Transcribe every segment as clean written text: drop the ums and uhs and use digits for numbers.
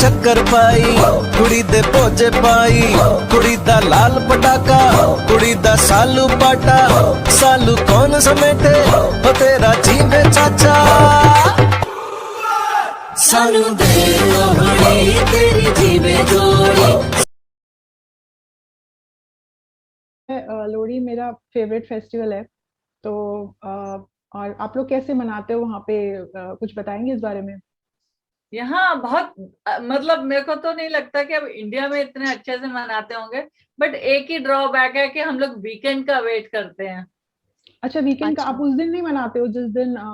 शक्कर पाई, कुड़ी दे भोजे पाई, कुड़ी दा लाल पटाखा, कुड़ी दा सालू पाटा, सालू कौन समेटे हो तेरा जीवे चाचा, सालू दे लोहड़ी तेरी जीवे जोड़ी। लोहड़ी मेरा फेवरेट फेस्टिवल है, तो और आप लोग कैसे मनाते हो वहाँ पे, कुछ बताएंगे इस बारे में? यहाँ बहुत मतलब मेरे को तो नहीं लगता कि अब इंडिया में इतने अच्छे से मनाते होंगे, बट एक ही ड्रॉबैक है कि हम लोग वीकेंड का वेट करते हैं। अच्छा, वीकेंड का आप उस दिन नहीं मनाते हो जिस दिन उस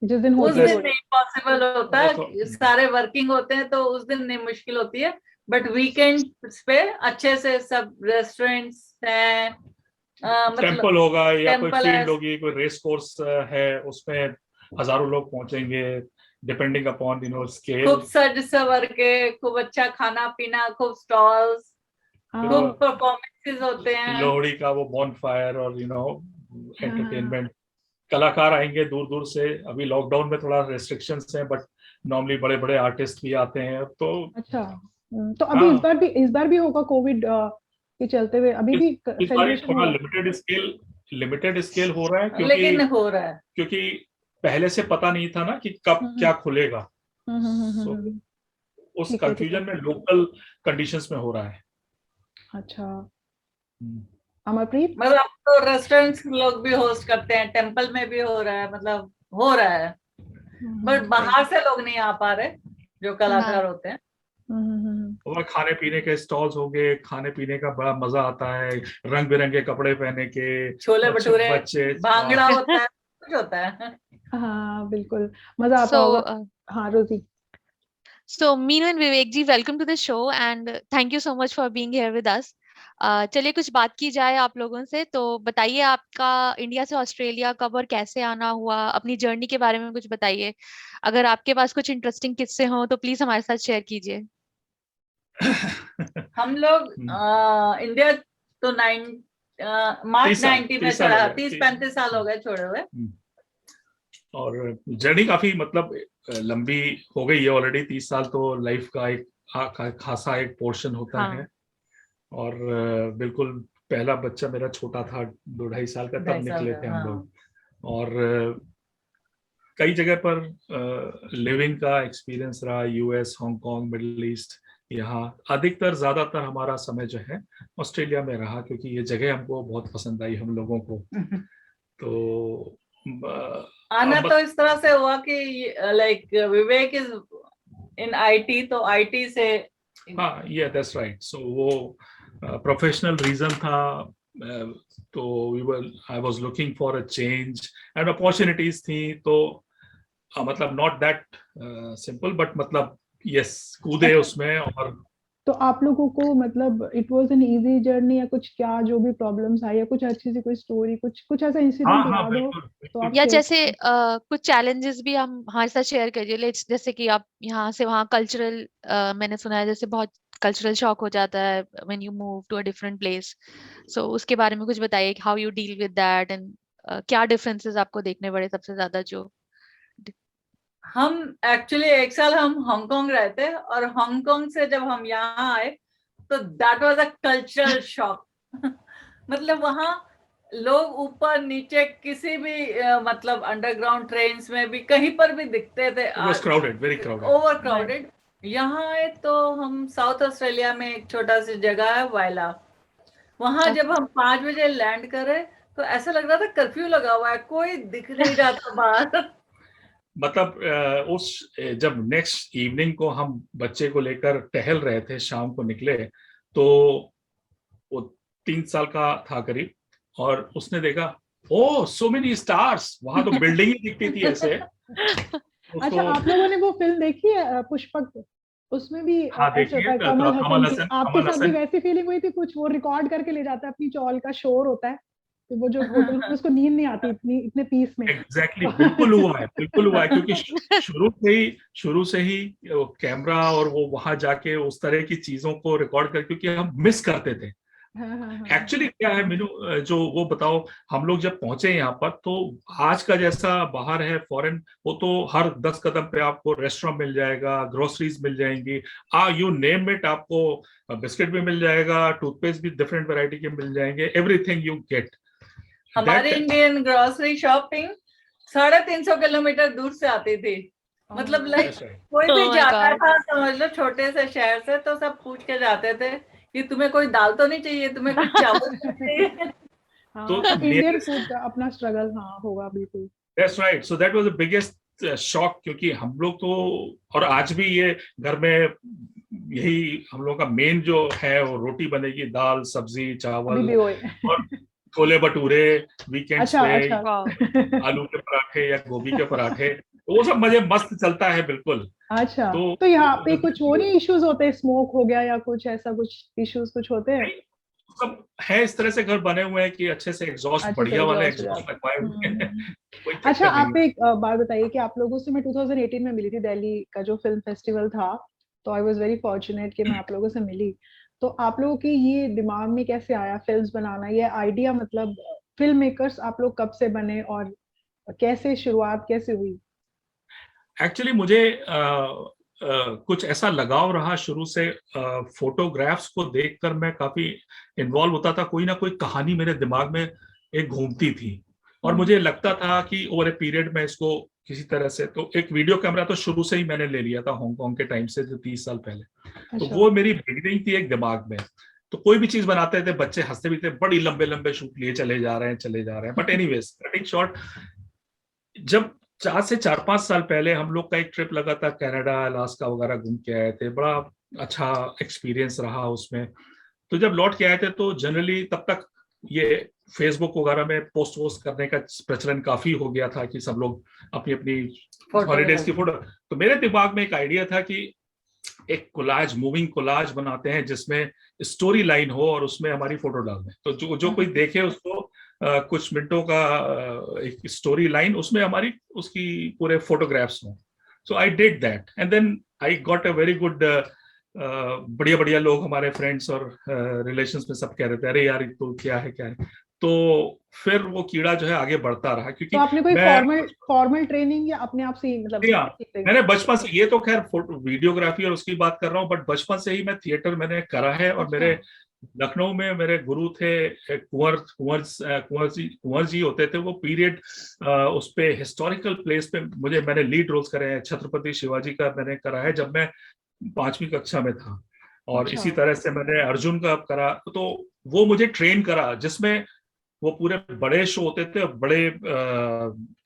होती है दिन लोहड़ी? नहीं पॉसिबल होता है, सारे वर्किंग होते हैं तो उस दिन नहीं, मुश्किल होती है। बट वीकेंड पे अच्छे से सब रेस्टोरेंट्स हैं, टेम्पल होगा या कोई टेम्पल फील्ड होगी, कोई रेस कोर्स है, उसमें हजारों लोग पहुंचेंगे, डिपेंडिंग अपॉन स्केल। खूब सज सवर के, खूब अच्छा खाना पीना, खूब स्टॉल्स, खूब परफॉर्मेंसेस होते हैं। लोहड़ी का वो बॉनफायर और एंटरटेनमेंट, कलाकार आएंगे दूर दूर से। अभी लॉकडाउन में थोड़ा रेस्ट्रिक्शंस हैं, बट नॉर्मली बड़े बड़े आर्टिस्ट भी आते हैं। तो अच्छा, तो अभी इस बार भी होगा कोविड के चलते हुए, अभी भी इस बार सेलिब्रेशन थोड़ा होगा? लिमिटेड स्केल हो रहा है, लेकिन हो रहा है क्योंकि पहले से पता नहीं था ना कि कब क्या खुलेगा। So, उस कंफ्यूजन में लोकल कंडीशंस में हो रहा है। अच्छा, अमरप्रीत? मतलब तो रेस्टोरेंट्स लोग भी होस्ट करते हैं, टेम्पल में भी हो रहा है, मतलब हो रहा है, बट बाहर से लोग नहीं आ पा रहे जो कलाकार होते हैं। और खाने पीने के स्टॉल्स हो गए, खाने पीने का बड़ा मजा आता है, रंग बिरंगे कपड़े पहने के, छोले भटूरे, बच्चे, भांगड़ा होता है, कुछ होता है। हाँ बिल्कुल, मजा आता होगा। हाँ रोजी। So Meenu and Vivek ji, welcome to the show and thank you so much for being here with us. चलिए कुछ बात की जाए आप लोगों से, तो बताइए आपका इंडिया से ऑस्ट्रेलिया कब और कैसे आना हुआ, अपनी जर्नी के बारे में कुछ बताइए। अगर आपके पास कुछ इंटरेस्टिंग किस्से हों तो प्लीज हमारे साथ शेयर कीजिए। हम लोग इंडिया तो मार्च 90 में छोड़ा, 30-35 साल हो गए छोड़े हुए। और जर्नी काफी मतलब लंबी हो गई है ऑलरेडी। 30 साल तो लाइफ का एक खासा एक पोर्शन होता है। और बिल्कुल पहला बच्चा मेरा छोटा था, 2-2.5 साल का, तब निकले थे हम लोग। और कई जगह पर लिविंग का एक्सपीरियंस रहा, यूएस, हांगकांग, मिडिल ईस्ट। यहाँ अधिकतर ज्यादातर हमारा समय जो है ऑस्ट्रेलिया में रहा, क्योंकि ये जगह हमको बहुत पसंद आई हम लोगों को। तो आना तो इस तरह से हुआ कि like Vivek is in IT, तो आईटी से हाँ, ये दैट्स राइट। सो वो प्रोफेशनल रीजन था। तो I was looking for a change and opportunities थी। तो मतलब नॉट दैट सिंपल, बट मतलब यस, कूदे उसमें। और तो आप लोगों को मतलब it was an easy journey, या कुछ क्या जो भी प्रॉब्लम्स आई, या कुछ अच्छी सी कोई स्टोरी, कुछ ऐसा इंसिडेंट याद हो तो आप या जैसे कुछ चैलेंजेस भी हम हमारे साथ शेयर करिए। जैसे कि आप यहाँ से वहाँ कल्चरल, मैंने सुना है जैसे बहुत कल्चरल शॉक हो जाता है when you move to a different place. So उसके बारे में कुछ बताइए, how you deal with that and क्या डिफरेंसेस आपको देखने पड़े सबसे ज्यादा। जो हम एक्चुअली एक साल हम हांगकांग रहते, और हांगकांग से जब हम यहाँ आए तो that was a cultural shock. मतलब वहाँ लोग ऊपर नीचे किसी भी मतलब अंडरग्राउंड ट्रेन्स में भी कहीं पर भी दिखते थे, वेरी क्राउडेड, ओवर क्राउडेड। यहाँ आए तो हम साउथ ऑस्ट्रेलिया में एक छोटा सी जगह है वायला, वहां जब हम 5 बजे लैंड करे तो ऐसा लग रहा था कर्फ्यू लगा हुआ है, कोई दिख नहीं रहा था बाहर। मतलब उस जब नेक्स्ट इवनिंग को हम बच्चे को लेकर टहल रहे थे, शाम को निकले, तो वो 3 साल का था करीब, और उसने देखा ओह सो मेनी स्टार्स, वहां तो बिल्डिंग ही दिखती थी ऐसे। अच्छा, आप लोगों ने वो फिल्म देखी है पुष्पक? उसमें भी ऐसे होता है, कमल हसन, आपके साथ भी वैसी फीलिंग हुई थी कुछ? वो रिकॉर्ड करके ले जाता है अपनी चौल का, शोर होता है तो वो जो होटल में उसको नींद नहीं आती इतने पीस में। एग्जैक्टली, बिल्कुल हुआ है, क्योंकि शुरू से ही कैमरा और वो वहां जाके उस तरह की चीजों को रिकॉर्ड कर, क्योंकि हम मिस करते थे। एक्चुअली क्या है मीनू, जो वो बताओ, हम लोग जब पहुंचे यहाँ पर तो आज का जैसा बाहर है फॉरेन, वो तो हर 10 कदम पे आपको रेस्टोरेंट मिल जाएगा, ग्रोसरीज मिल जाएंगी, यू नेम इट, आपको बिस्किट भी मिल जाएगा, टूथपेस्ट भी डिफरेंट वैरायटी के मिल जाएंगे, एवरीथिंग यू गेट। हमारे इंडियन ग्रोसरी शॉपिंग 350 किलोमीटर दूर से आती थी। मतलब लाइक कोई भी जाता था, समझ लो छोटे से शहर से, तो सब पूछ के जाते थे कि तुम्हें कोई दाल तो नहीं चाहिए, तुम्हें कुछ चावल चाहिए। तो इंडियन फूड का अपना स्ट्रगल होगा बिल्कुल। That's right. So that was the biggest shock, क्योंकि हम लोग तो, और आज भी ये घर में यही हम लोग का मेन जो है, वो रोटी बनेगी, दाल सब्जी चावल और छोले भटूरे, वीकेंड्स पे आलू के पराठे या गोभी के पराठे, वो सब मजे मस्त चलता है बिल्कुल। अच्छा, तो यहाँ पे कुछ वो नहीं इश्यूज होते, स्मोक हो गया या कुछ ऐसा कुछ इश्यूज कुछ होते हैं? सब है इस तरह से घर बने हुए हैं कि अच्छे से एग्जॉस्ट, बढ़िया वाले एग्जॉस्ट लगवाए हुए हैं। अच्छा, आप एक बात बताइए कि आप लोगों से मैं 2018 में मिली थी, दिल्ली का जो फिल्म फेस्टिवल था, तो आई वाज वेरी फॉर्चुनेट कि मैं आप लोगों से मिली। तो आप लोगों की ये दिमाग में कैसे आया फिल्म्स बनाना, ये आइडिया, मतलब फिल्म मेकर्स आप लोग कब से बने और कैसे शुरुआत कैसे हुई? एक्चुअली मुझे कुछ ऐसा लगाव रहा शुरू से, फोटोग्राफ्स को देखकर मैं काफी इन्वॉल्व होता था, कोई ना कोई कहानी मेरे दिमाग में एक घूमती थी, और मुझे लगता था कि ओवर ए पीरियड में इसको किसी तरह से, तो एक वीडियो कैमरा तो शुरू से ही मैंने ले लिया था हांगकांग के टाइम से, जो 30 साल पहले। तो वो मेरी बिगिनिंग थी एक दिमाग में। तो कोई भी चीज बनाते थे, बच्चे हंसते भी थे, बड़ी लंबे लंबे शूट लिए चले जा रहे हैं। बट एनीवेज, कटिंग शॉर्ट, जब 4 से 4-5 साल पहले हम लोग का एक ट्रिप लगा था कनाडा, अलास्का वगैरह घूम के आए थे, बड़ा अच्छा एक्सपीरियंस रहा उसमें। तो जब लौट के आए थे तो जनरली तब तक ये फेसबुक वगैरह में पोस्ट वोस्ट करने का प्रचलन काफी हो गया था कि सब लोग अपनी अपनी हॉलीडेज की फोटो। तो मेरे दिमाग में एक आइडिया था कि एक कोलाज, मूविंग कोलाज बनाते हैं जिसमें स्टोरी लाइन हो और उसमें हमारी फोटो डाल दें, तो जो कोई देखे उसको कुछ मिनटों का एक स्टोरी लाइन, उसमें हमारी उसकी पूरे फोटोग्राफ्स हों। So I did that and then I got a very good, बढ़िया बढ़िया लोग, हमारे फ्रेंड्स और रिलेशंस में सब कह रहे थे, अरे यार तो क्या है। तो फिर वो कीड़ा जो है आगे बढ़ता रहा, क्योंकि तो आपने कोई फॉर्मल ट्रेनिंग या अपने आप से ही, मतलब मैंने बचपन से, ये तो खैर फोटो वीडियोग्राफी और उसकी बात कर रहा हूँ, बट बचपन से ही मैं थिएटर मैंने करा है। और मेरे लखनऊ में मेरे गुरु थे कुंवर जी होते थे, वो पीरियड उस पे हिस्टोरिकल प्लेस पे मैंने लीड रोल्स करे हैं। छत्रपति शिवाजी का मैंने करा है जब मैं 5वीं कक्षा में था, और इसी तरह से मैंने अर्जुन का करा। तो वो मुझे ट्रेन करा, जिसमें वो पूरे बड़े शो होते थे, बड़े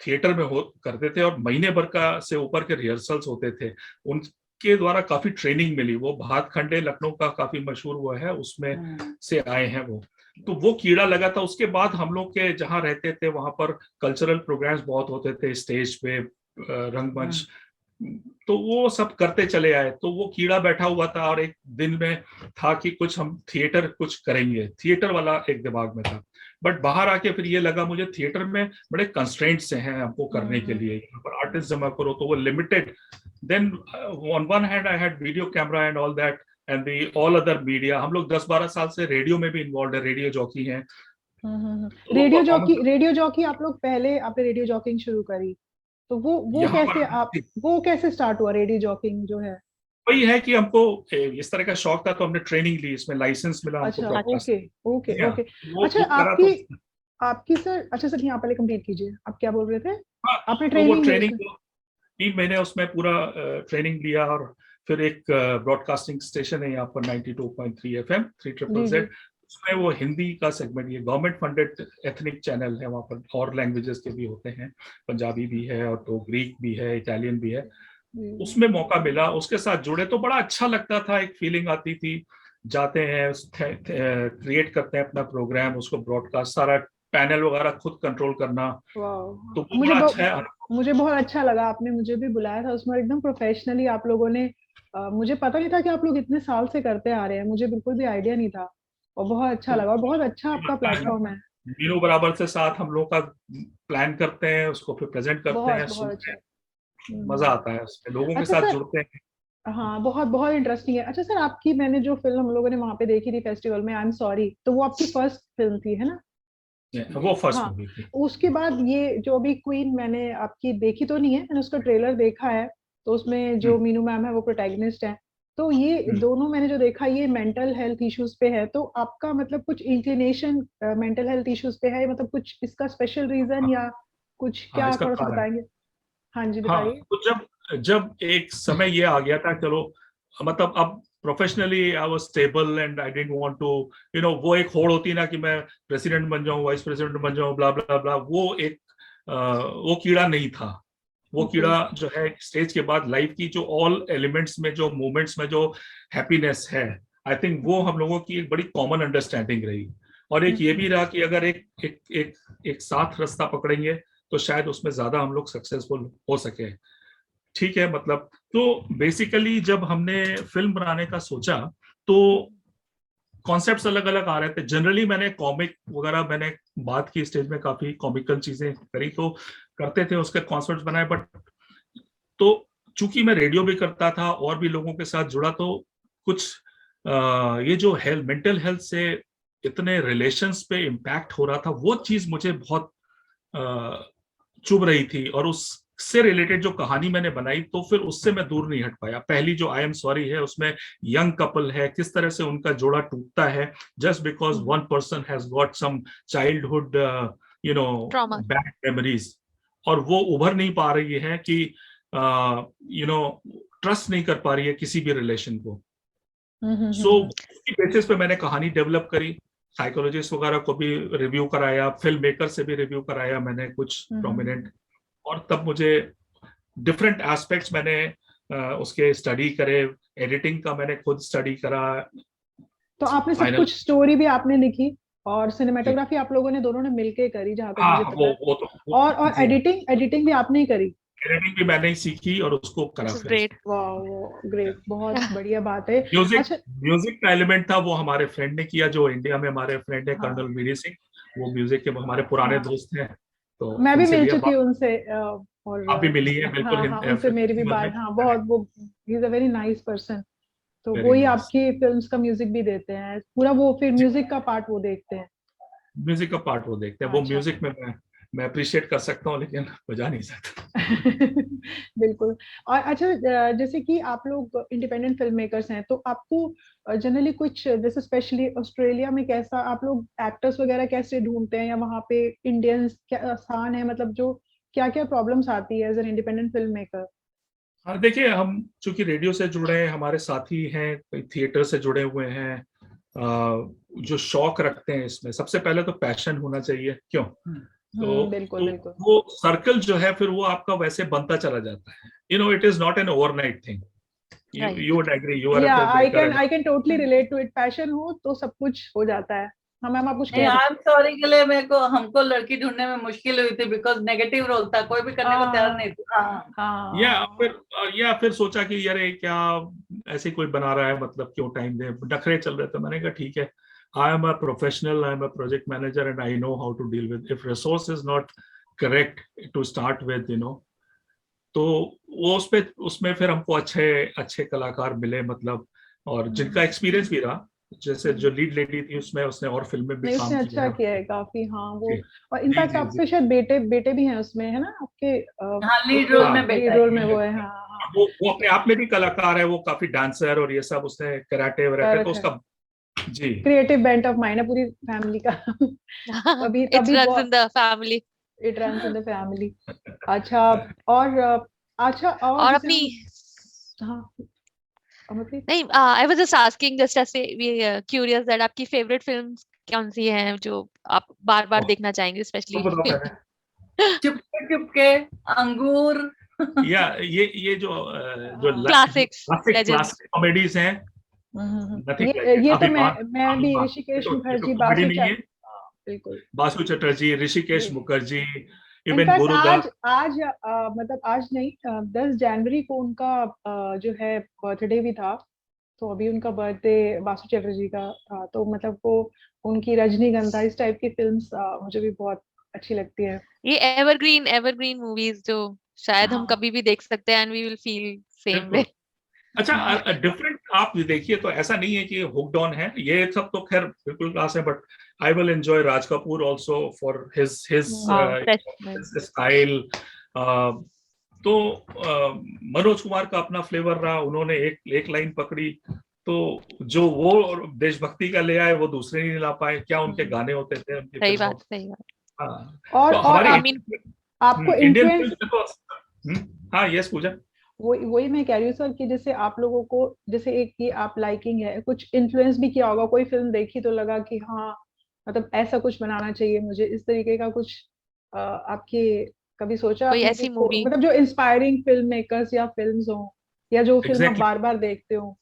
थिएटर में करते थे, और महीने भर का से ऊपर के रिहर्सल्स होते थे। उनके द्वारा काफी ट्रेनिंग मिली। वो भात खंडे लखनऊ का काफी मशहूर हुआ है, उसमें से आए हैं वो। तो वो कीड़ा लगा था। उसके बाद हम लोग के जहाँ रहते थे वहां पर कल्चरल प्रोग्राम्स बहुत होते थे, स्टेज पे, रंगमंच, तो वो सब करते चले आए। तो वो कीड़ा बैठा हुआ था, और एक दिन में था कि कुछ हम थिएटर कुछ करेंगे, थिएटर वाला एक दिमाग में था। बट बाहर आके फिर ये लगा मुझे थिएटर में बड़े कंस्ट्रेंट्स हैं हमको करने के लिए, यहाँ पर आर्टिस्ट जमा करो तो वो limited. Then on one hand I had video camera and all that and the all other media. हम लोग 10-12 साल से रेडियो में भी इन्वॉल्व है, रेडियो जॉकी हैं। रेडियो जॉकी आप लोग पहले आपने रेडियो जॉकिंग शुरू करी, तो वो कैसे स्टार्ट हुआ रेडियो जॉकिंग जो है? वही है कि हमको इस तरह का शौक था, तो हमने ट्रेनिंग ली, इसमें लाइसेंस मिला हमको। ओके। अच्छा, आपकी सर, अच्छा सर यहाँ पहले कंप्लीट कीजिए, आप क्या बोल रहे थे? आपने ट्रेनिंग 3 महीने उसमें पूरा ट्रेनिंग लिया, और फिर एक ब्रॉडकास्टिंग स्टेशन है यहाँ पर 92.3 FM 3ZZZ, उसमें वो हिंदी का सेगमेंट, ये गवर्नमेंट फंडेड एथनिक चैनल है, वहाँ पर और लैंग्वेजेस के भी होते हैं, पंजाबी भी है और तो ग्रीक भी है, इटालियन भी है। उसमें मौका मिला, उसके साथ जुड़े तो बड़ा अच्छा लगता था, एक फीलिंग आती थी। जाते हैं, क्रिएट करते हैं अपना प्रोग्राम, उसको ब्रॉडकास्ट, सारा पैनल वगैरह खुद कंट्रोल करना, तो मुझे बहुत अच्छा लगा। आपने मुझे भी बुलाया था उसमें, एकदम प्रोफेशनली आप लोगों ने, मुझे पता नहीं था कि आप लोग इतने साल से करते आ रहे हैं, मुझे बिल्कुल भी आइडिया नहीं था, और बहुत अच्छा लगा, और बहुत अच्छा आपका प्लेटफॉर्म है। मीनू बराबर से साथ हम लोग का प्लान करते हैं, उसको फिर प्रेजेंट करते हैं, बहुत अच्छा, मजा आता है उसमें, लोगों के साथ जुड़ते हैं। हाँ, बहुत बहुत इंटरेस्टिंग है। अच्छा सर, आपकी मैंने जो फिल्म हम लोगों ने वहां पे देखी थी फेस्टिवल में, आई एम सॉरी, तो वो आपकी फर्स्ट फिल्म थी, है ना? वो फर्स्ट हाँ, मूवी थी। उसके बाद ये जो अभी क्वीन मैंने आपकी देखी तो नहीं है, मैंने उसका ट्रेलर देखा है, तो उसमें जो हम्म, मीनू मैम है वो प्रोटैगनिस्ट है। तो ये हम्म। दोनों मैंने जो देखा, ये मेंटल हेल्थ इश्यूज पे है, तो आपका मतलब कुछ इंक्लिनेशन मेंटल हेल्थ इश्यूज पे है, मतलब कुछ इसका स्पेशल रीजन हाँ, या कुछ, हाँ, क्या इसका थोड़ा सा कारण, बताएंगे? हाँ जी, हाँ, बताइए। तो जब जब एक समय ये आ गया था, चलो मतलब अब professionally I was stable and I didn't want to, वो एक होड़ होती है ना कि मैं प्रेसिडेंट बन जाऊं, वाइस प्रेसिडेंट बन जाऊं, ब्ला ब्ला ब्ला, वो एक वो कीड़ा नहीं था। वो ओके। कीड़ा जो है स्टेज के बाद लाइफ की जो ऑल एलिमेंट्स में, जो मोमेंट्स में जो हैप्पीनेस है, आई थिंक वो हम लोगों की एक बड़ी कॉमन अंडरस्टैंडिंग रही। और एक ये भी रहा कि अगर एक एक एक एक साथ रास्ता पकड़ेंगे तो शायद उसमें ज्यादा हम लोग सक्सेसफुल हो सके। ठीक है, मतलब तो बेसिकली जब हमने फिल्म बनाने का सोचा तो कॉन्सेप्ट्स अलग अलग आ रहे थे। जनरली मैंने कॉमिक वगैरह मैंने बात की, स्टेज में काफी कॉमिकल चीजें करी तो करते थे, उसके कॉन्सेप्ट्स बनाए। बट तो चूंकि मैं रेडियो भी करता था और भी लोगों के साथ जुड़ा, तो कुछ ये जो हेल्थ, मेंटल हेल्थ से इतने रिलेशंस पे इम्पैक्ट हो रहा था, वो चीज मुझे बहुत चुभ रही थी। और उससे रिलेटेड जो कहानी मैंने बनाई, तो फिर उससे मैं दूर नहीं हट पाया। पहली जो आई एम सॉरी है, उसमें यंग कपल है, किस तरह से उनका जोड़ा टूटता है just because one person has got some childhood trauma. Bad memories, और वो उभर नहीं पा रही है कि ट्रस्ट नहीं कर पा रही है किसी भी रिलेशन को। सो उसकी बेसिस पे मैंने कहानी डेवलप करी, साइकोलॉजिस्ट वगैरह को भी रिव्यू कराया, फिल्म मेकर से भी रिव्यू कराया मैंने कुछ प्रोमिनेंट। और तब मुझे डिफरेंट एस्पेक्ट्स मैंने उसके स्टडी करे, एडिटिंग का मैंने खुद स्टडी करा। तो आपने सब फाइनल कुछ स्टोरी भी आपने लिखी, और सिनेमेटोग्राफी आप लोगों ने दोनों ने मिलके करी, जहां तक हाँ, मुझे पता है। और जी हाँ, एडिटिंग एडिटिंग भी आपने ही करी? एडिटिंग भी मैंने ही सीखी और उसको करा दिस इज फिर। ग्रेट। वाह, ग्रेट, बहुत बढ़िया बात है। म्यूजिक अच्छा। म्यूजिक का एलिमेंट था, वो हमारे फ्रेंड ने किया, जो इंडिया में हमारे फ्रेंड है हाँ कर्नल वीरी सिंह। वो म्यूजिक के हमारे पुराने हाँ, दोस्त हैं, तो मैं भी उनसे मिल लिया। चुकी हूँ उनसे, और आप भी मिली है बिल्कुल, हाँ हाँ, उनसे मेरी भी फेस्टिवल में। बात, हाँ, बहुत वो, he is a very nice person. तो वो वेरी ही नाइस। आपकी फिल्म्स का म्यूजिक भी देते हैं पूरा, वो फिर म्यूजिक का पार्ट वो देखते हैं? म्यूजिक का पार्ट वो देखते हैं। वो अच्छा। म्यूजिक में मैं अप्रिशिएट कर सकता हूँ, लेकिन बजा नहीं सकता। बिल्कुल। और अच्छा, जैसे कि आप लोग इंडिपेंडेंट फिल्म मेकर्स हैं, तो आपको जनरली कुछ, जैसे स्पेशली ऑस्ट्रेलिया में कैसा आप लोग एक्टर्स वगैरह कैसे ढूंढते हैं, या वहाँ पे इंडियंस क्या आसान है, मतलब जो क्या क्या प्रॉब्लम्स आती है as an independent film maker? हाँ, देखिए, हम चूंकि रेडियो से जुड़े हैं, हमारे साथी हैं, कई थिएटर से जुड़े हुए हैं, जो शौक रखते हैं, इसमें सबसे पहले तो पैशन होना चाहिए, क्यों? बिल्कुल तो बिल्कुल। वो सर्कल जो है फिर वो आपका वैसे बनता चला जाता है। It is not an overnight thing. Right. You would agree, you are a या film maker and I can totally relate to it, passion हो तो सब कुछ हो जाता है। हाँ मैम, आप कुछ नहीं, कह रहे आई एम सॉरी के लिए मेरे को, हमको लड़की ढूंढने में मुश्किल हुई थी, बिकॉज नेगेटिव रोल था, कोई भी करने को तैयार नहीं था। हाँ। या हाँ। फिर या फिर सोचा कि यार ये क्या ऐसे कोई बना रहा है, मतलब क्यों टाइम दे, नखरे चल रहे थे। मैंने कहा ठीक है, I am a professional, I am a project manager and I know how to deal with if resource is not correct to start with, तो वो उसमें फिर हमको अच्छे अच्छे कलाकार मिले, मतलब, और जिनका एक्सपीरियंस भी रहा। जैसे जो लीड लेडी थी उसमें, उसने और फिल्म में भी नहीं, काम उसने किया अच्छा है। किया है काफी, हाँ वो। जी और जी इनफैक्ट जी जी। आपके शायद बेटे बेटे भी हैं उसमें, है ना आपके? हाँ, लीड रोल में बेटा लीड है। रोल में वो है, हाँ हाँ। वो अपने आप में भी कलाकार है, वो काफी डांसर और ये सब, उसने कराटे वराटे, तो कर उसका जी। क्रिएटिव बेंट ऑफ माइंड है पूरी फैमिली का। तभी इट तभी रन्स इन बहुत, the family. It runs in the family. अच्छा। और अच्छा, और और जैसे अपनी, हम, हाँ, अमरप्रीत। नहीं, I was just asking, just ऐसे क्यूरियस दैट आपकी फेवरेट फिल्म्स कौन सी हैं जो आप बार बार देखना चाहेंगे तो स्पेशली? बताओ मैंने, चुपके चुपके, अंगूर। या ये जो जो classics, classic legends. Classic comedies हैं, नथिंग लाइक इट। ये तो अभिमान, मैं भी अभिमान, ऋषिकेश ये तो मुखर्जी, कॉमेडी नहीं है। बिल्कुल। Basu Chatterjee, Rishikesh Mukherjee, even in fact Gurudas. आज मतलब आज नहीं, 10 जनवरी को उनका जो है बर्थडे भी था, तो अभी उनका बर्थडे बासु चटर्जी का था, तो मतलब वो उनकी रजनीगंधा इस टाइप की फिल्म्स मुझे भी बहुत अच्छी लगती है। ये एवरग्रीन एवरग्रीन मूवीज जो शायद हम हाँ कभी भी देख सकते हैं, and we will feel same way. बिल्कुल अच्छा, डिफरेंट आप देखिए तो ऐसा नहीं है कि हुक्ड ऑन है, ये सब तो खैर बिल्कुल क्लास है, but I will enjoy Raj Kapoor also for his style. तो मनोज कुमार का अपना फ्लेवर रहा, उन्होंने एक लाइन पकड़ी, तो जो वो देशभक्ति का ले आए वो दूसरे नहीं ला पाए, क्या उनके गाने होते थे उनकी सही फिल्मों। बात, सही बात। हाँ, और तो हमारे आपको इंडियन इन्फ्लुएंस, फिल्म तो हाँ, यस पूजा। वही मैं कह रही हूँ सर कि जैसे आप लोगों को, जैसे एक ये आप लाइकिंग है, कुछ इन्फ्लुएंस भी किया होगा, कोई फिल्म देखी तो लगा कि हाँ मतलब ऐसा कुछ बनाना चाहिए मुझे, इस तरीके का कुछ आपके कभी सोचा कोई आपने कि ऐसी मूवी? मतलब जो इंस्पायरिंग फिल्म मेकर्स या फिल्म्स हो, या जो फिल्म आप एग्जैक्टली, बार बार देखते हो?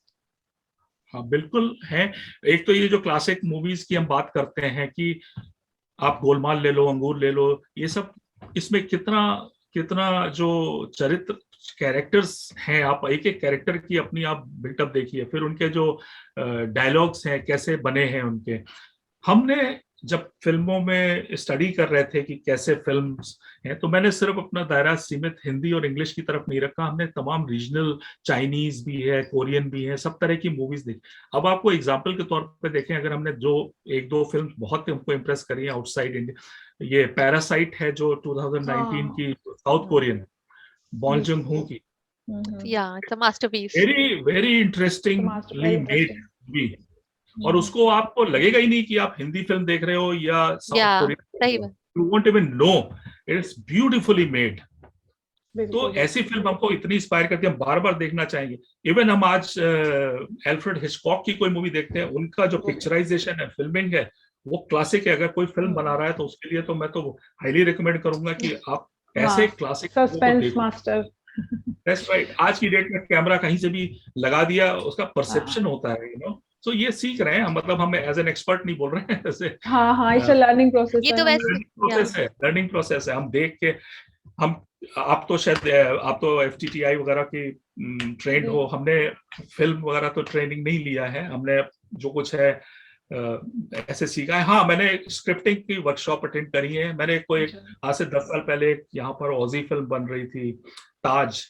हाँ बिल्कुल है। एक तो ये जो क्लासिक मूवीज की हम बात करते हैं कि आप गोलमाल ले लो, अंगूर ले लो, ये सब, इसमें कितना कितना जो चरित्र कैरेक्टर्स हैं, आप एक एक कैरेक्टर की अपनी आप बिल्टअप देखिए, फिर उनके जो डायलॉग्स हैं कैसे बने हैं उनके। हमने जब फिल्मों में स्टडी कर रहे थे कि कैसे फिल्म्स हैं, तो मैंने सिर्फ अपना दायरा सीमित हिंदी और इंग्लिश की तरफ नहीं रखा, हमने तमाम रीजनल, चाइनीज भी है, कोरियन भी है, सब तरह की मूवीज देखी। अब आपको एग्जाम्पल के तौर पे देखें, अगर हमने जो एक दो फिल्म बहुत हमको इम्प्रेस करी है आउटसाइड इंडिया, ये पैरासाइट है जो 2019 हाँ। की साउथ कोरियन, बॉन जंग हो की, या it's a masterpiece. Very very master, very interestingly made interesting. Movie, और उसको आपको लगेगा ही नहीं कि आप हिंदी फिल्म देख रहे हो या या साउथ कोरियन देख सही रहे हो, बात। You won't even know, it's beautifully made. तो बिल्कुल ऐसी फिल्म हमको इतनी इंस्पायर करती है, हम बार बार देखना चाहेंगे। इवन हम आज एल्फ्रेड हिचकॉक की कोई मूवी देखते हैं, उनका जो पिक्चराइजेशन है, फिल्मिंग है, वो क्लासिक है। अगर कोई फिल्म बना रहा है तो उसके लिए तो मैं तो हाईली रिकमेंड करूंगा कि आप ऐसे क्लासिक फिल्मों को सस्पेंस देखो। मास्टर। दैट्स राइट, आज की डेट में कैमरा कहीं से भी लगा दिया, उसका परसेप्शन हाँ होता है, तो ये सीख रहे हैं हम, मतलब हम एज एन एक्सपर्ट नहीं बोल रहे हैं, जैसे हाँ हाँ, इट्स लर्निंग प्रोसेस ये है। तो वैसे या लर्निंग प्रोसेस है। हम देख के हम, आप तो शायद आप तो FTTI वगैरह की ट्रेंड हो, हमने फिल्म वगैरह तो ट्रेनिंग नहीं लिया है, हमने जो कुछ है ऐसे सीखा है। हाँ, मैंने स्क्रिप्टिंग की वर्कशॉप अटेंड करी है। मैंने कोई आज से 10 साल पहले यहाँ पर ऑजी फिल्म बन रही थी ताज,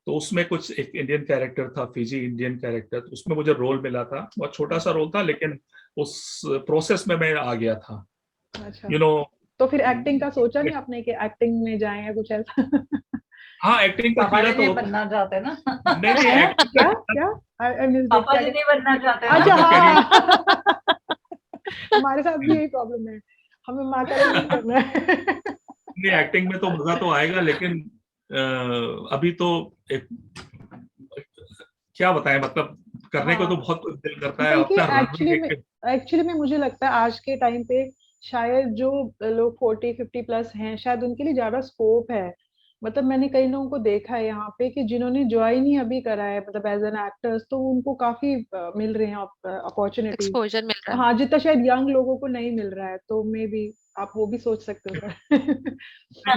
तो उसमें कुछ एक इंडियन कैरेक्टर था, फिजी इंडियन कैरेक्टर, तो उसमें मुझे रोल मिला था, बहुत छोटा सा रोल था, लेकिन उस प्रोसेस में मैं आ गया था, अच्छा। तो फिर एक्टिंग का सोचा नहीं आपने कि एक्टिंग में जाएं या कुछ ऐसा? हाँ, एक्टिंग का पापा कीड़ा जी तो नहीं होता बनना चाहते ना? नहीं नहीं, एक्टिंग क्या क्या? I missed it, पापा क्या जी क्या? नहीं बनना चाहते ना? अच्छा तो हाँ। हमारे साथ भी यही प्रॉब्लम है, हमें माँ का रोल नहीं करना है। नहीं, एक्टिंग में तो मजा तो आएगा, लेकिन अभी तो एक, क्या बताएं, मतलब करने को तो हाँ बहुत कुछ दिल करता है, देखिए, अपना रन देख के। एक्चुअली में मुझे लगता है आज के टाइम पे शायद जो लोग 40-50 प्लस हैं, शायद उनके लिए ज्यादा स्कोप है। मतलब मैंने कई लोगों को देखा है यहाँ पे कि जिन्होंने ज्वाइन ही अभी करा है, मतलब एज एन एक्टर्स, तो उनको काफी मिल रहे हैं अपॉर्चुनिटीज। एक्सपोजर मिल रहा है। हाँ, जितना शायद यंग लोगों को नहीं मिल रहा है, तो मे बी आप वो भी सोच सकते हो सर।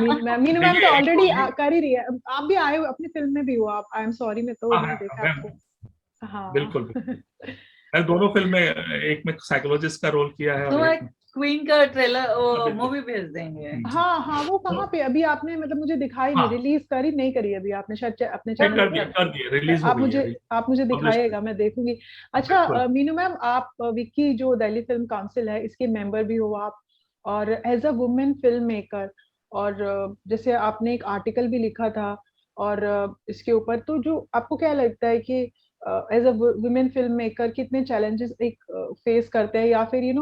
मीनू मैम तो देखिए, ऑलरेडी actually, कर ही रही है, आप भी आए हो अपनी फिल्म में भी हो आप, आई एम सॉरी में तो हाँ मैंने हाँ, देखा आपको। बिल्कुल हाँ। बिल्कुल। मैंने दोनों फिल्म में, एक में साइकोलॉजिस्ट का रोल किया है और तुम्हें एक में क्वीन का ट्रेलर अभी मूवी भेज देंगे। हाँ हाँ, वो तो, कहाँ पे अभी आपने, मतलब मुझे दिखाई नहीं, हाँ, रिलीज करी नहीं करी अभी आपने शायद अपने मैं चैनल पे? कर दिया, रिलीज हो गई है, आप मुझे पब्लिश। दिखाइएगा, मैं देखूंगी। अच्छा बिल्कुल। मीनू मैम, आप विक्की जो दिल्ली फिल्म काउंसिल है, इसके मेंबर भी हो आप, और as a women film maker, और जैसे आपने एक आर्टिकल भी लिखा था, और इसके ऊपर तो जो आपको क्या लगता है कि as a women film maker कितने चैलेंजेस एक फेस करते हैं, या फिर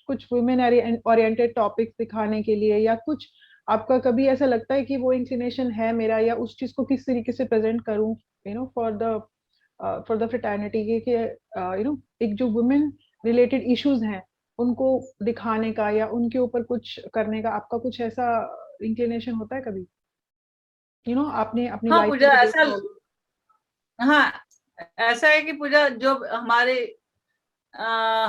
कुछ वुमेन ओरिएंटेड टॉपिक्स दिखाने के लिए, या कुछ आपका कभी ऐसा लगता है कि वो इंक्लिनेशन है मेरा, या उस चीज को किस तरीके से प्रेजेंट करूं फॉर द फ्रेटर्निटी कि एक जो वुमेन रिलेटेड इश्यूज हैं उनको दिखाने का, या उनके ऊपर कुछ करने का, आपका कुछ ऐसा इंक्लिनेशन होता है कभी? आपने अपनी हाँ लाइफ पूजा, में ऐसा, देखा होगा। हाँ ऐसा है कि पूजा, जो हमारे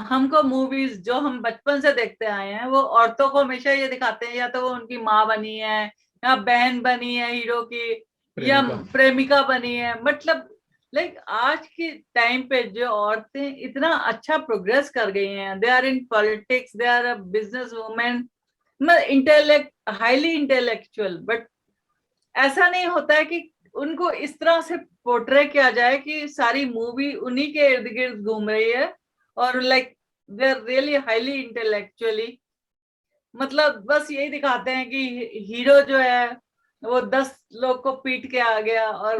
हमको मूवीज जो हम बचपन से देखते आए हैं, वो औरतों को हमेशा ये दिखाते हैं, या तो वो उनकी माँ बनी है, या बहन बनी है हीरो की, या प्रेमिका बनी है। मतलब लाइक आज के टाइम पे जो औरतें इतना अच्छा प्रोग्रेस कर गई हैं, they are in politics, they are a business women, highly intellectual, but ऐसा नहीं होता है कि उनको इस तरह से पोर्ट्रे किया जाए कि सारी मूवी उन्हीं के इर्द गिर्द घूम रही है, और like they are really highly intellectually, मतलब बस यही दिखाते हैं कि हीरो जो है वो 10 लोग को पीट के आ गया। और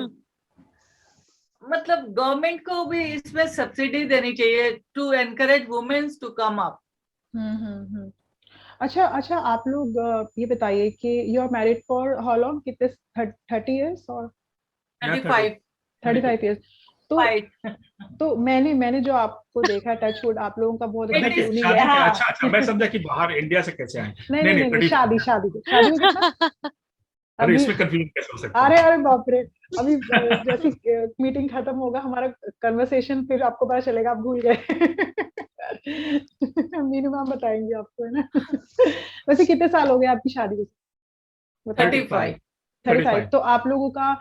मतलब गवर्नमेंट को भी इसमें सब्सिडी देनी चाहिए to encourage womens to come up. अच्छा अच्छा, आप लोग ये बताइए कि you are married for how long, कितने 30 इयर्स और 35 35 इयर्स? तो मैंने जो आपको देखा, टचवुड, आप लोगों का बहुत अच्छा ट्यूनिंग है। हाँ। अच्छा, मैं समझा कि बाहर इंडिया से कैसे आए। नहीं, शादी में कितना? अरे इसमें कंफ्यूजन कैसे हो सकता है? अरे बाप रे, अभी जैसे मीटिंग खत्म होगा हमारा कन्वर्सेशन, फिर आपको पता चलेगा आप भूल गए। मीनू मैम बताएंगे आपको, है ना। वैसे कितने साल हो गए आपकी शादी को? 35। तो आप लोगों का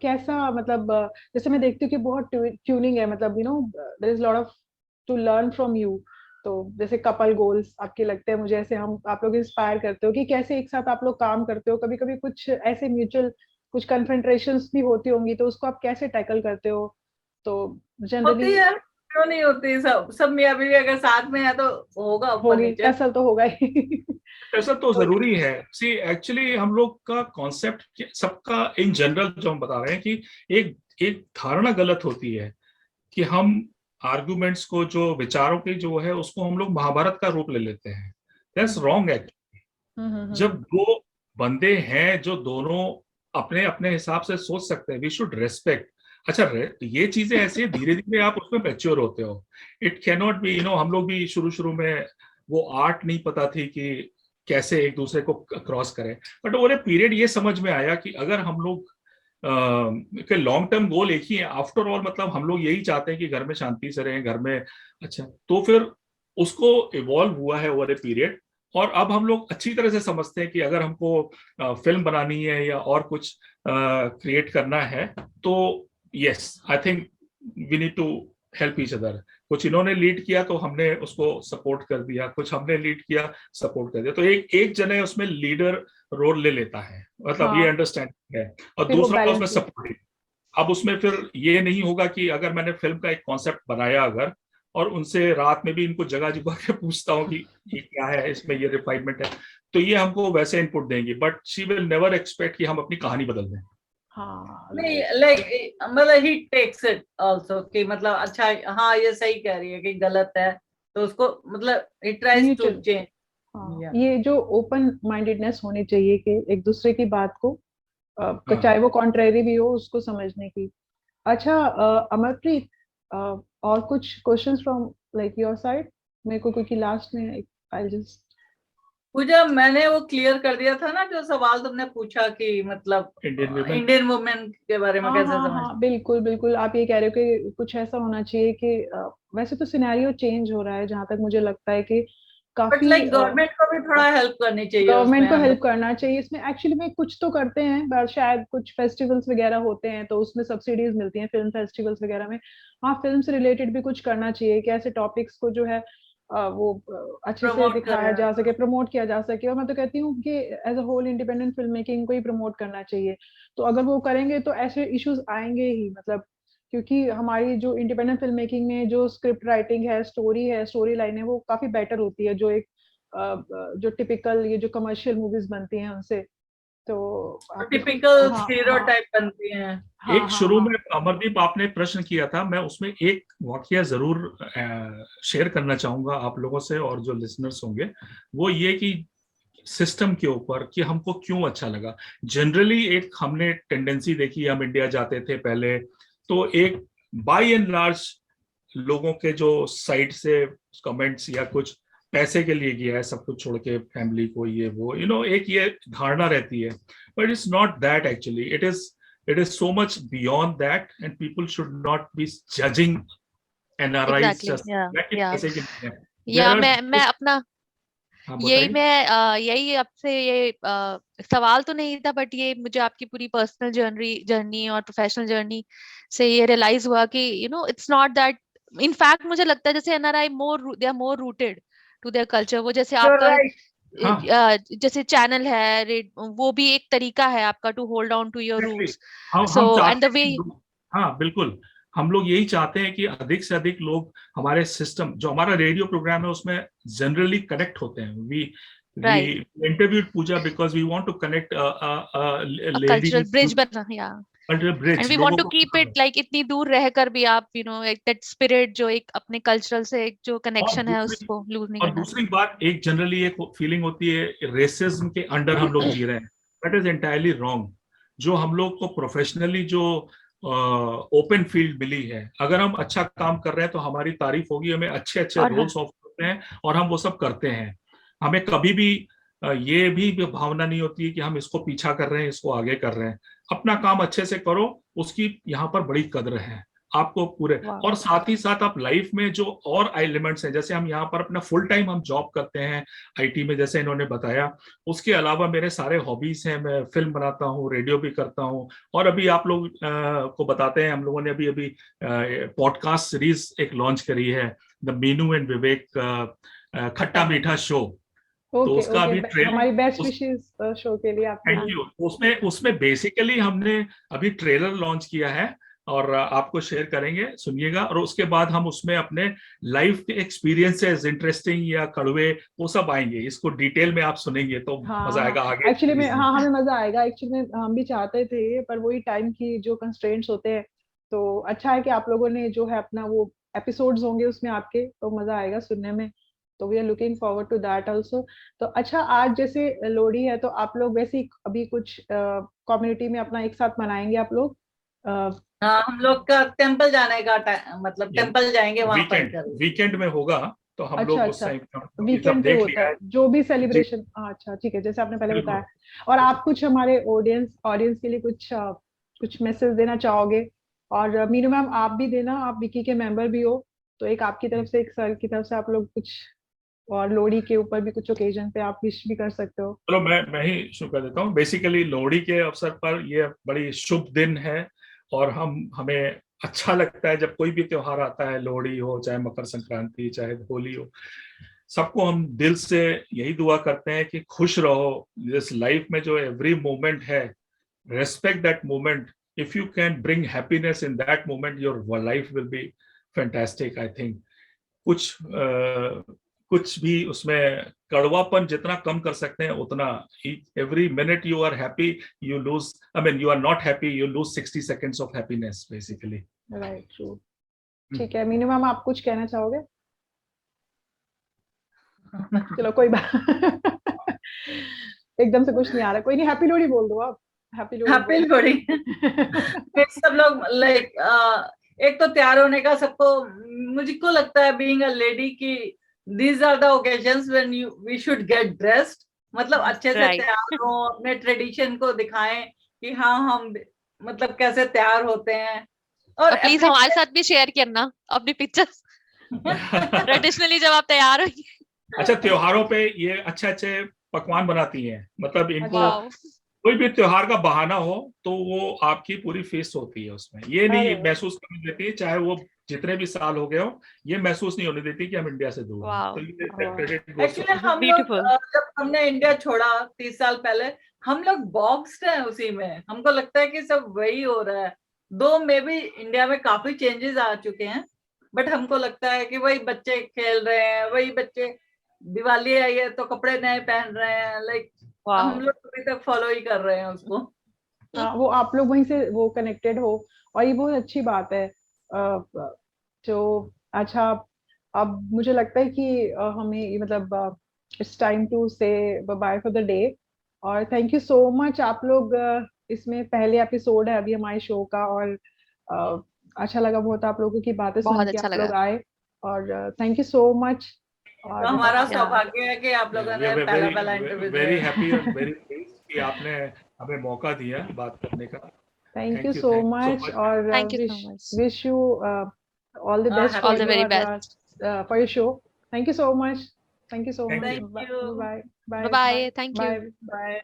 कैसा, मतलब जैसे मैं देखती हूँ कि बहुत ट्यूनिंग है, मतलब you know there is lot of to learn from you. तो जैसे कपल गोल्स आपके लगते हैं मुझे, ऐसे आप लोग इंस्पायर करते हो कि कैसे एक साथ आप लोग काम करते हो? कभी कभी कुछ ऐसे म्यूचुअल कुछ कन्फ्रंट्रेशंस भी होती होंगी, तो उसको आप कैसे टैकल करते हो? तो जनरली क्यों नहीं होती, सब मियां बीवी अगर साथ में है तो होगा, होगी, टसल तो होगा ही। ऐसा तो जरूरी है। सी एक्चुअली हम लोग का कॉन्सेप्ट सबका इन जनरल जो हम बता रहे हैं कि एक धारणा गलत होती है कि हम आर्गुमेंट्स को, जो विचारों की जो है, उसको हम लोग महाभारत का रूप ले लेते हैं। That's wrong actually. जब दो बंदे हैं जो दोनों अपने अपने हिसाब से सोच सकते हैं, वी शुड रेस्पेक्ट। अच्छा, ये चीजें ऐसी है, धीरे धीरे आप उसमें मैच्योर होते हो। इट कैन नॉट बी, हम लोग भी शुरू शुरू में वो आर्ट नहीं पता थी कि कैसे एक दूसरे को क्रॉस करें, बट ओवर ए पीरियड ये समझ में आया कि अगर हम लोग के लॉन्ग टर्म गोल एक ही है आफ्टर ऑल, मतलब हम लोग यही चाहते हैं कि घर में शांति से रहें, घर में अच्छा, तो फिर उसको इवॉल्व हुआ है ओवर ए पीरियड। और अब हम लोग अच्छी तरह से समझते हैं कि अगर हमको फिल्म बनानी है या और कुछ क्रिएट करना है, तो yes, I think we need to help each other. कुछ इन्होंने लीड किया तो हमने उसको सपोर्ट कर दिया, कुछ हमने लीड किया, सपोर्ट कर दिया, तो एक जने उसमें लीडर रोल ले लेता है, मतलब ये अंडरस्टैंड है, और दूसरा उसमें सपोर्टिव। अब उसमें फिर ये नहीं होगा कि अगर मैंने फिल्म का एक कॉन्सेप्ट बनाया अगर, और उनसे रात में भी इनको जगह जगह के पूछता हूँ कि ये क्या है, इसमें ये रिफाइनमेंट है, तो ये हमको वैसे इनपुट देंगी, but she will never expect कि हम अपनी कहानी बदल दें। नहीं, लाइक मतलब ही टेक्स इट आल्सो कि मतलब अच्छा, हाँ ये सही कह रही है कि गलत है, तो उसको मतलब ही ट्राइज टू चेंज। ये जो ओपन माइंडेडनेस होनी चाहिए कि एक दूसरे की बात को, चाहे वो कॉन्ट्रेरी भी हो, उसको समझने की। अच्छा अमरप्रीत, और कुछ questions from like your side मेरे को, क्योंकि लास्ट में आई जस्ट पूजा, मैंने वो क्लियर कर दिया था ना जो सवाल तुमने पूछा कि मतलब इंडियन वुमेन के बारे में कैसे समझ। हाँ, बिल्कुल आप ये कह रहे हो कि कुछ ऐसा होना चाहिए कि वैसे तो सिनेरियो चेंज हो रहा है, जहां तक मुझे लगता है कि काफी गवर्नमेंट को भी थोड़ा हेल्प करनी चाहिए, गवर्नमेंट को हेल्प करना चाहिए इसमें। एक्चुअली में कुछ तो करते हैं, बट शायद कुछ फेस्टिवल्स वगैरह होते हैं तो उसमें सब्सिडीज मिलती हैं, फिल्म फेस्टिवल्स वगैरह में। हाँ, फिल्म से रिलेटेड भी कुछ करना चाहिए कि ऐसे टॉपिक्स को जो है वो अच्छे से दिखाया जा सके, प्रमोट किया जा सके। और मैं तो कहती हूँ कि as a whole independent film making को ही प्रमोट करना चाहिए। तो अगर वो करेंगे तो ऐसे इश्यूज आएंगे ही, मतलब क्योंकि हमारी जो इंडिपेंडेंट फिल्म मेकिंग में जो स्क्रिप्ट राइटिंग है, स्टोरी लाइन है, वो काफी बेटर होती है जो एक जो टिपिकल ये जो कमर्शियल मूवीज बनती हैं उनसे। तो टिपिकल स्टीरियोटाइप बनती हैं। एक शुरू में अमरदीप आपने प्रश्न किया था, मैं उसमें एक वाकया जरूर शेयर करना चाहूंगा आप लोगों से और जो लिसनर्स होंगे, वो ये कि सिस्टम के ऊपर कि हमको क्यों अच्छा लगा। जनरली एक हमने टेंडेंसी देखी, हम इंडिया जाते थे पहले, तो एक बाय एंड लार्ज लोगों के जो साइड से कमेंट्स या कुछ पैसे के लिए किया है, सब कुछ छोड़ के फैमिली को, ये वो एक ये धारणा रहती है, but it's not that actually. it is so much beyond that, and people should not be judging NRIs just मैं अपना यही आपसे ये सवाल तो नहीं था, बट ये मुझे आपकी पूरी पर्सनल जर्नी और प्रोफेशनल जर्नी से ये रियलाइज हुआ कि इट्स नॉट दैट। इनफैक्ट मुझे लगता है जैसे NRI they are more rooted to their culture. वो जैसे आपका जैसे चैनल है, वो भी एक तरीका है आपका to hold on to your roots. हम सो चाहते एंड द वे, हैं हाँ बिल्कुल, हम लोग यही चाहते हैं कि अधिक से अधिक लोग हमारे सिस्टम, जो हमारा रेडियो प्रोग्राम है उसमें जनरली कनेक्ट होते हैं। We right, interviewed Pooja because we want to connect lady cultural bridge बना, या एंड ब्रिज वी वांट लोगों टू को। कीप इट लाइक इतनी दूर रहकर भी आप दैट स्पिरिट जो एक अपने कल्चरल से एक जो और कनेक्शन है दूसरी उसको लूज नहीं और करना दूसरी चाहिए। बात, एक जनरली एक फीलिंग होती है रेसिज्म के अंडर हम लोग जी रहे हैं। That is entirely wrong. जो हम लोग को प्रोफेशनली जो ओपन फील्ड मिली है, अगर हम अच्छा काम कर रहे हैं तो हमारी तारीफ होगी, हमें अच्छे अच्छे और रोल्स ऑफ करते हैं और हम वो सब करते हैं। हमें कभी भी ये भी भावना नहीं होती है कि हम इसको पीछा कर रहे हैं, इसको आगे कर रहे हैं। अपना काम अच्छे से करो, उसकी यहाँ पर बड़ी कद्र है आपको पूरे। वाह, और साथ ही साथ आप लाइफ में जो और एलिमेंट्स हैं, जैसे हम यहाँ पर अपना फुल टाइम हम जॉब करते हैं आईटी में, जैसे इन्होंने बताया, उसके अलावा मेरे सारे हॉबीज हैं। मैं फिल्म बनाता हूँ, रेडियो भी करता हूँ, और अभी आप लोग को बताते हैं, हम लोगों ने अभी अभी पॉडकास्ट सीरीज एक लॉन्च करी है, द मीनू एंड विवेक खट्टा मीठा शो। तो ओके उसका अभी ओके, हमारी बेस्ट उस, विशेस शो के लिए आपके थैंक लिए। यू। उसमें उसमें बेसिकली हमने अभी ट्रेलर लॉन्च किया है और आपको शेयर करेंगे, सुनिएगा। और उसके बाद हम उसमें अपने लाइफ के एक्सपीरियंसेस, इंटरेस्टिंग या कड़वे, वो सब आएंगे। इसको डिटेल में आप सुनेंगे तो मजा आएगा हाँ आगे एक्चुअली में, सीरीज में। हाँ हमें मजा आएगा एक्चुअली में, हम भी चाहते थे पर वही टाइम की जो कंस्ट्रेंट्स होते हैं। तो अच्छा है कि आप लोगों ने जो है अपना वो एपिसोड्स होंगे उसमें आपके, तो मजा आएगा सुनने में। तो we are looking forward to that also. तो अच्छा, आज जैसे लोहड़ी है तो आप लोग वैसे ही अभी कुछ कम्युनिटी में अपना एक साथ मनाएंगे आप लोग? हाँ, हम लोग का टेम्पल जाने का मतलब टेम्पल जाएंगे वहां पर वीकेंड वीकेंड में होगा, तो हम अच्छा लोग उस अच्छा, टाइम ये सब वीकेंड पे देख होता लिया है है। जो भी जी सेलिब्रेशन? अच्छा ठीक है, जैसे आपने पहले बिल्कुल। बताया। और आप कुछ हमारे ऑडियंस के लिए कुछ कुछ मैसेज देना चाहोगे? और मीनू मैम आप भी देना, आप विकी के मेंबर भी हो, तो एक आपकी तरफ से, एक सर की तरफ से आप लोग कुछ, और लोहड़ी के ऊपर भी कुछ ओकेजन पे आप विश भी कर सकते हो। चलो मैं ही शुरू कर देता हूँ। बेसिकली लोहड़ी के अवसर पर ये बड़ी शुभ दिन है, और हमें अच्छा लगता है जब कोई भी त्योहार आता है, लोहड़ी हो चाहे मकर संक्रांति चाहे होली हो। सबको हम दिल से यही दुआ करते हैं कि खुश रहो इस लाइफ में, जो एवरी मोमेंट है, respect that moment. If you can bring happiness in that moment, your life will be fantastic, I think. कुछ भी उसमें कड़वापन जितना कम कर सकते हैं उतना। Every minute you are happy, you lose, I mean you are not happy, you lose 60 seconds of happiness basically. Right, true. ठीक है मीनू मैम, आप कुछ कहना चाहोगे? चलो कोई बात एकदम से कुछ नहीं आ रहा, कोई नहीं, हैप्पी लोहड़ी बोल दो आप। Happy happy Lohri. सब लोग लाइक एक तो तैयार होने का सबको, मुझको लगता है बीइंग अ लेडी की these are the occasions when we should get dressed, मतलब अच्छे से तैयार हो, अपने ट्रेडिशन को दिखाएं कि हाँ हम मतलब कैसे तैयार होते हैं। और प्लीज हमारे साथ भी शेयर करना अपनी पिक्चर्स ट्रेडिशनली जब आप तैयार होंगे। अच्छा, त्योहारों पे ये अच्छे अच्छे पकवान बनाती हैं, मतलब इनको अच्छा। कोई भी त्योहार का बहाना हो तो वो आपकी पूरी फेस होती है उसमें। ये नहीं अरे महसूस करने देती है, चाहे वो जितने भी साल हो गए हो, ये महसूस नहीं होने देती कि हम इंडिया से दूर हैं। तो ये क्रेडिट गोes to एक्चुअली हम लोग जब हमने इंडिया छोड़ा 30 साल पहले, हम लोग बॉक्स्ड हैं उसी में, हमको लगता है कि सब वही हो रहा है। दो में भी इंडिया में काफी चेंजेस आ चुके हैं, बट हमको लगता है कि वही बच्चे खेल रहे हैं, वही बच्चे दिवाली आई है तो कपड़े नए पहन रहे हैं, लाइक हम लोग अभी तक फॉलो ही कर रहे हैं उसको। वो आप लोग वहीं से वो कनेक्टेड हो, और ये बहुत अच्छी बात है। जो अच्छा, अब मुझे लगता है कि हमें मतलब इट्स टाइम टू से बाय फॉर द डे। और थैंक यू सो मच आप लोग, इसमें पहले एपिसोड है अभी हमारे शो का, और अच्छा लगा बहुत आप लोगों की बातें सुन के, आप लोग आए, और थैंक यू सो मच। और हमारा सौभाग्य है कि आप लोगों ने पहला इंटरव्यू दिया। वेरी हैप्पी और वेरी प्लीज्ड कि आपने हमें मौका दिया बात करने का। थैंक यू सो मच, और wish you all the best all the very best for your show. Thank you so much. Thank you so much. Thank you. Bye. Bye. Thank you. Bye.